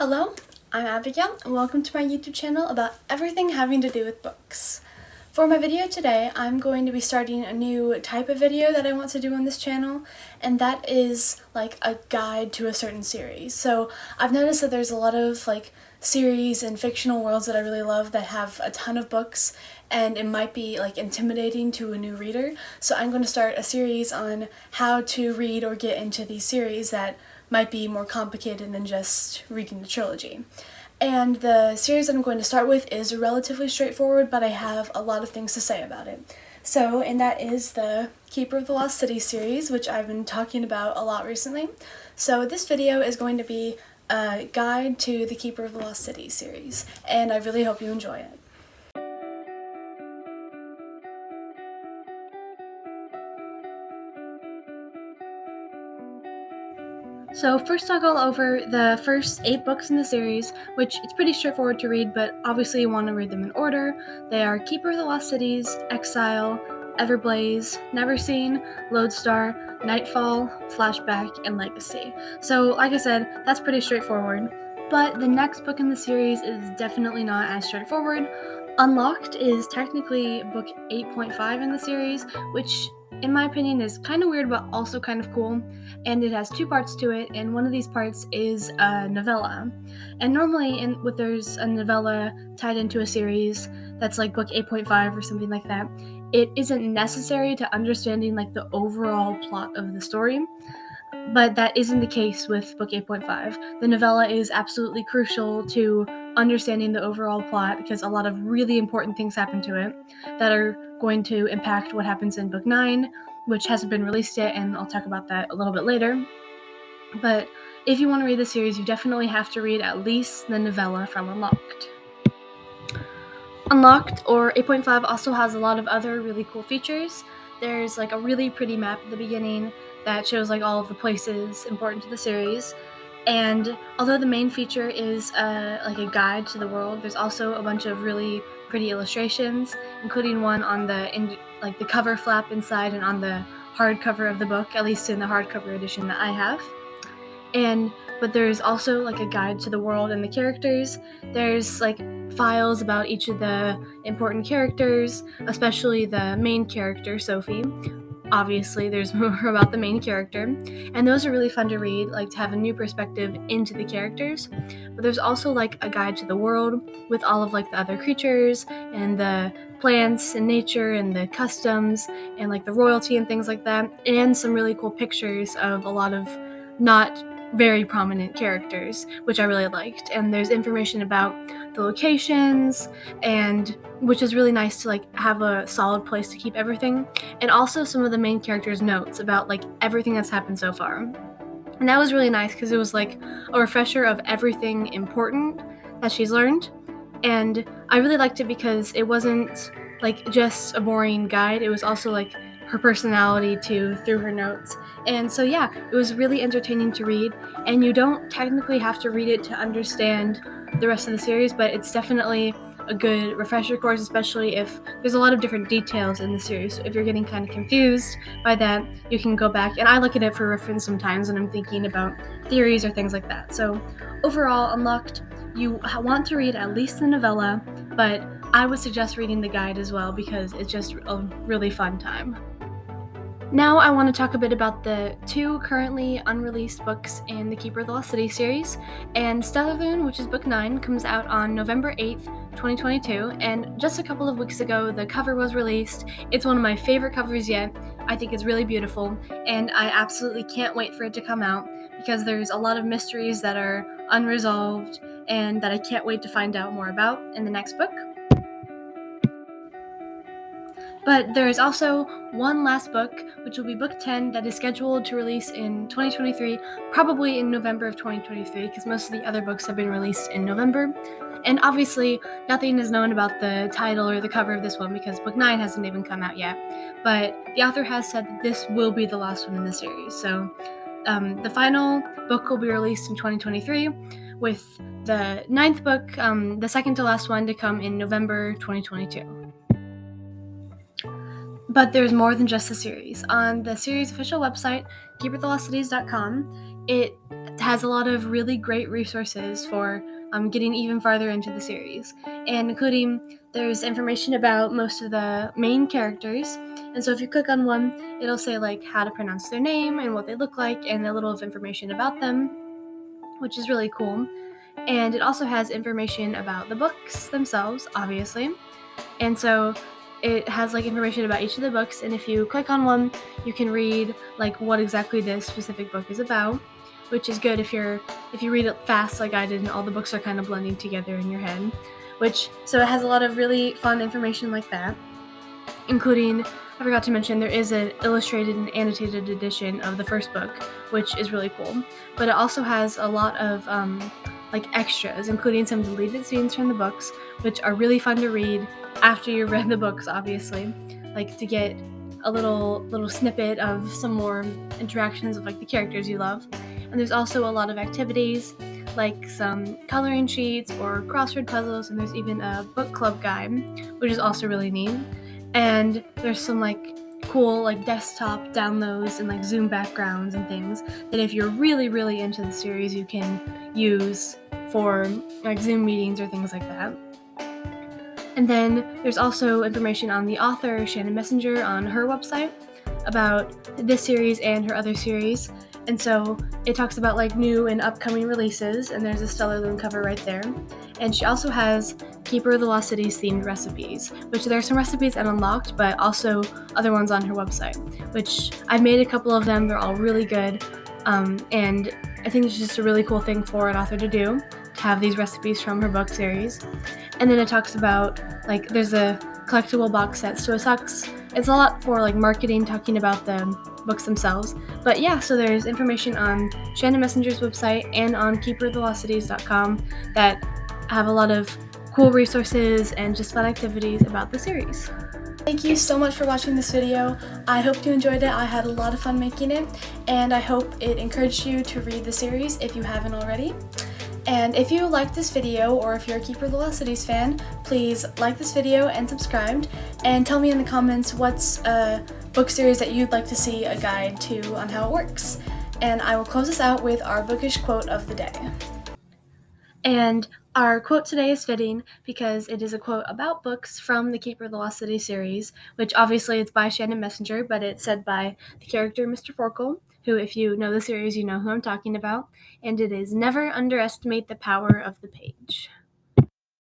Hello, I'm Abigail, and welcome to my YouTube channel about everything having to do with books. For my video today, I'm going to be starting a new type of video that I want to do on this channel, and that is like a guide to a certain series. So I've noticed that there's a lot of series and fictional worlds that I really love that have a ton of books, and it might be intimidating to a new reader. So I'm going to start a series on how to read or get into these series that might be more complicated than just reading the trilogy. And the series that I'm going to start with is relatively straightforward, but I have a lot of things to say about it. So, and that is the Keeper of the Lost City series, which I've been talking about a lot recently. So this video is going to be a guide to the Keeper of the Lost City series, and I really hope you enjoy it. So first I'll go over the first 8 books in the series, which it's pretty straightforward to read, but obviously you want to read them in order. They are Keeper of the Lost Cities, Exile, Everblaze, Neverseen, Lodestar, Nightfall, Flashback, and Legacy. So like I said, that's pretty straightforward. But the next book in the series is definitely not as straightforward. Unlocked is technically book 8.5 in the series, which in my opinion is kind of weird but also kind of cool, and it has 2 parts to it, and one of these parts is a novella. And normally there's a novella tied into a series that's like book 8.5 or something like that, it isn't necessary to understanding the overall plot of the story. But that isn't the case with book 8.5. The novella is absolutely crucial to understanding the overall plot because a lot of really important things happen to it that are going to impact what happens in book 9, which hasn't been released yet, and I'll talk about that a little bit later. But if you want to read the series, you definitely have to read at least the novella from Unlocked. Unlocked, or 8.5, also has a lot of other really cool features. There's a really pretty map at the beginning that shows all of the places important to the series. And although the main feature is a guide to the world, there's also a bunch of really pretty illustrations, including one on the cover flap inside and on the hardcover of the book, at least in the hardcover edition that I have. But there's also a guide to the world and the characters. There's files about each of the important characters, especially the main character, Sophie. Obviously, there's more about the main character, and those are really fun to read, to have a new perspective into the characters. But there's also a guide to the world with all of the other creatures and the plants and nature and the customs and the royalty and things like that, and some really cool pictures of a lot of not very prominent characters, which I really liked. And there's information about the locations, and which is really nice to have a solid place to keep everything, and also some of the main characters' notes about everything that's happened so far. And that was really nice because it was a refresher of everything important that she's learned. And I really liked it because it wasn't just a boring guide, it was also her personality too through her notes. And so yeah, it was really entertaining to read, and you don't technically have to read it to understand the rest of the series, but it's definitely a good refresher course, especially if there's a lot of different details in the series. So if you're getting kind of confused by that, you can go back, and I look at it for reference sometimes when I'm thinking about theories or things like that. So overall, Unlocked, you want to read at least the novella, but I would suggest reading the guide as well because it's just a really fun time. Now I want to talk a bit about the 2 currently unreleased books in the Keeper of the Lost City series. And Stellarune, which is book 9, comes out on November 8th, 2022, and just a couple of weeks ago the cover was released. It's one of my favorite covers yet. I think it's really beautiful, and I absolutely can't wait for it to come out because there's a lot of mysteries that are unresolved and that I can't wait to find out more about in the next book. But there is also one last book, which will be book 10, that is scheduled to release in 2023, probably in November of 2023, because most of the other books have been released in November. And obviously, nothing is known about the title or the cover of this one because book 9 hasn't even come out yet. But the author has said that this will be the last one in the series. So the final book will be released in 2023, with the 9th book, the second to last one, to come in November 2022. But there's more than just the series. On the series official website, keeperthelostcities.com, it has a lot of really great resources for getting even farther into the series, and including there's information about most of the main characters. And so if you click on one, it'll say like how to pronounce their name and what they look like and a little of information about them, which is really cool. And it also has information about the books themselves, obviously. And so it has like information about each of the books, and if you click on one, you can read like what exactly this specific book is about, which is good if you read it fast like I did and all the books are kind of blending together in your head. So it has a lot of really fun information like that, including, I forgot to mention, there is an illustrated and annotated edition of the first book, which is really cool. But it also has a lot of like extras, including some deleted scenes from the books, which are really fun to read after you've read the books, obviously, like to get a little snippet of some more interactions of like the characters you love. And there's also a lot of activities, like some coloring sheets or crossword puzzles, and there's even a book club guide, which is also really neat. And there's some like cool like desktop downloads and like Zoom backgrounds and things that if you're really into the series, you can use for like Zoom meetings or things like that. And then there's also information on the author, Shannon Messenger, on her website about this series and her other series. And so it talks about like new and upcoming releases, and there's a Stellar Loom cover right there. And she also has Keeper of the Lost Cities themed recipes, which there are some recipes at Unlocked, but also other ones on her website, which I've made a couple of them. They're all really good. And I think it's just a really cool thing for an author to do, to have these recipes from her book series. And then it talks about like there's a collectible box set, so it's a lot for like marketing, talking about the books themselves. But yeah, so there's information on Shannon Messenger's website and on keeperofthelostcities.com that have a lot of cool resources and just fun activities about the series. Thank you so much for watching this video. I hope you enjoyed it. I had a lot of fun making it, and I hope it encouraged you to read the series if you haven't already. And if you liked this video, or if you're a Keeper of the Lost Cities fan, please like this video and subscribe, and tell me in the comments what's a book series that you'd like to see a guide to on how it works. And I will close this out with our bookish quote of the day. And our quote today is fitting because it is a quote about books from the Keeper of the Lost City series, which obviously it's by Shannon Messenger, but it's said by the character Mr. Forkle, who, if you know the series, you know who I'm talking about. And it is, never underestimate the power of the page.